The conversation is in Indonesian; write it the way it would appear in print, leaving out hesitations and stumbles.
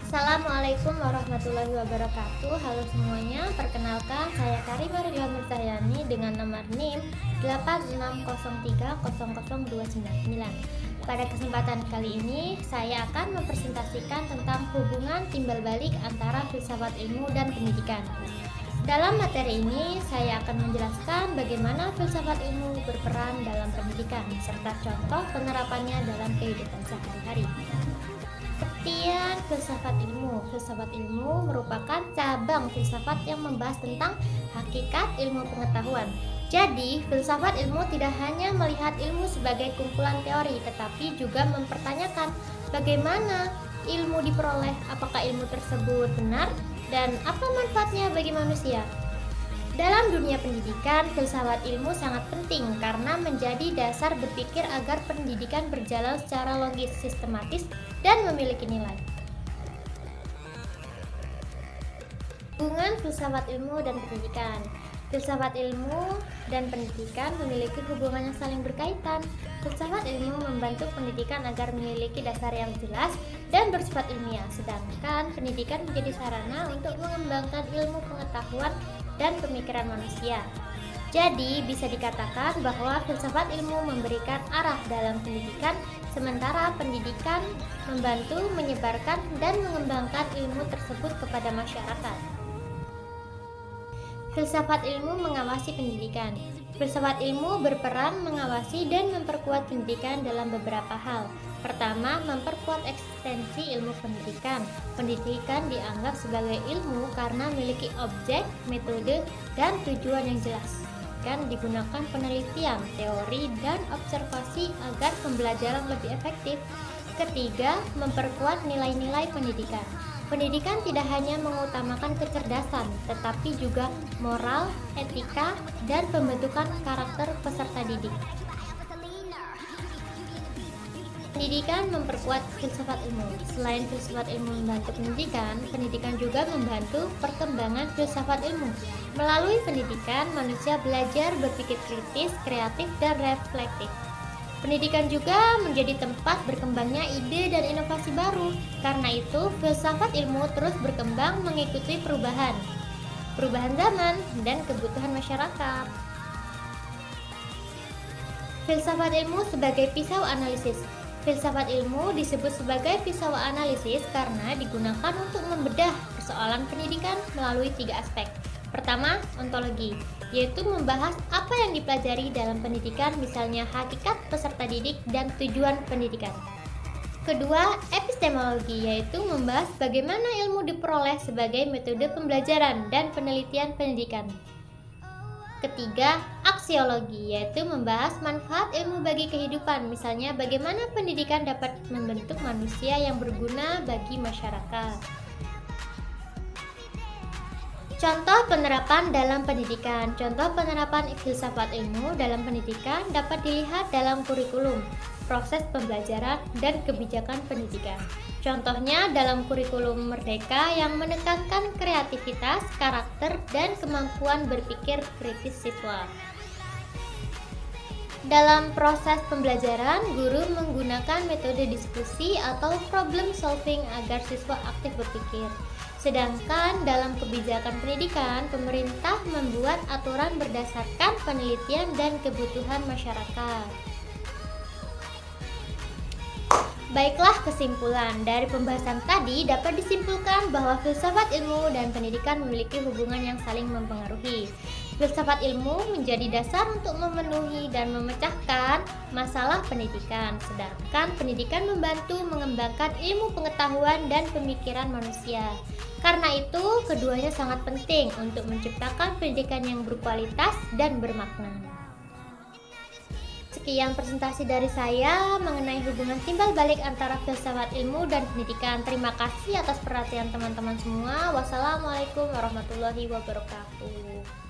Assalamualaikum warahmatullahi wabarakatuh. Halo semuanya, perkenalkan saya Karimah Ridwan Nursahyani dengan nomor NIM 86030029. Pada kesempatan kali ini saya akan mempresentasikan tentang hubungan timbal balik antara filsafat ilmu dan pendidikan. Dalam materi ini saya akan menjelaskan bagaimana filsafat ilmu berperan dalam pendidikan serta contoh penerapannya dalam kehidupan sehari-hari. Pengertian filsafat ilmu. Filsafat ilmu merupakan cabang filsafat yang membahas tentang hakikat ilmu pengetahuan. Jadi, filsafat ilmu tidak hanya melihat ilmu sebagai kumpulan teori, tetapi juga mempertanyakan bagaimana ilmu diperoleh, apakah ilmu tersebut benar, dan apa manfaatnya bagi manusia. Dalam dunia pendidikan, filsafat ilmu sangat penting karena menjadi dasar berpikir agar pendidikan berjalan secara logis, sistematis, dan memiliki nilai. Hubungan filsafat ilmu dan pendidikan. Filsafat ilmu dan pendidikan memiliki hubungan yang saling berkaitan. Filsafat ilmu membantu pendidikan agar memiliki dasar yang jelas dan bersifat ilmiah, sedangkan pendidikan menjadi sarana untuk mengembangkan ilmu pengetahuan dan pemikiran manusia. Jadi, bisa dikatakan bahwa filsafat ilmu memberikan arah dalam pendidikan, sementara pendidikan membantu menyebarkan dan mengembangkan ilmu tersebut kepada masyarakat. Filsafat ilmu mengawasi pendidikan. Filsafat ilmu berperan mengawasi dan memperkuat pendidikan dalam beberapa hal. Pertama, memperkuat eksistensi ilmu pendidikan. Pendidikan dianggap sebagai ilmu karena memiliki objek, metode, dan tujuan yang jelas. Kan digunakan penelitian, teori, dan observasi agar pembelajaran lebih efektif. Ketiga, memperkuat nilai-nilai pendidikan. Pendidikan tidak hanya mengutamakan kecerdasan, tetapi juga moral, etika, dan pembentukan karakter peserta didik. Pendidikan memperkuat filsafat ilmu. Selain filsafat ilmu membantu pendidikan juga membantu perkembangan filsafat ilmu. Melalui pendidikan, manusia belajar berpikir kritis, kreatif, dan reflektif. Pendidikan juga menjadi tempat berkembangnya ide dan inovasi baru. Karena itu, filsafat ilmu terus berkembang mengikuti perubahan zaman dan kebutuhan masyarakat. Filsafat ilmu sebagai pisau analisis. Filsafat ilmu disebut sebagai pisau analisis karena digunakan untuk membedah persoalan pendidikan melalui 3 aspek. Pertama, ontologi, yaitu membahas apa yang dipelajari dalam pendidikan, misalnya hakikat peserta didik dan tujuan pendidikan. Kedua, epistemologi, yaitu membahas bagaimana ilmu diperoleh sebagai metode pembelajaran dan penelitian pendidikan. Ketiga, aksiologi, yaitu membahas manfaat ilmu bagi kehidupan, misalnya bagaimana pendidikan dapat membentuk manusia yang berguna bagi masyarakat. Contoh penerapan dalam pendidikan. Contoh penerapan filsafat ilmu dalam pendidikan dapat dilihat dalam kurikulum, proses pembelajaran, dan kebijakan pendidikan. Contohnya dalam kurikulum Merdeka yang menekankan kreativitas, karakter, dan kemampuan berpikir kritis siswa. Dalam proses pembelajaran, guru menggunakan metode diskusi atau problem solving agar siswa aktif berpikir. Sedangkan dalam kebijakan pendidikan, pemerintah membuat aturan berdasarkan penelitian dan kebutuhan masyarakat. Baiklah, kesimpulan dari pembahasan tadi dapat disimpulkan bahwa filsafat ilmu dan pendidikan memiliki hubungan yang saling mempengaruhi. Filsafat ilmu menjadi dasar untuk memenuhi dan memecahkan masalah pendidikan, sedangkan pendidikan membantu mengembangkan ilmu pengetahuan dan pemikiran manusia. Karena itu, keduanya sangat penting untuk menciptakan pendidikan yang berkualitas dan bermakna. Sekian presentasi dari saya mengenai hubungan timbal balik antara filsafat ilmu dan pendidikan. Terima kasih atas perhatian teman-teman semua. Wassalamualaikum warahmatullahi wabarakatuh.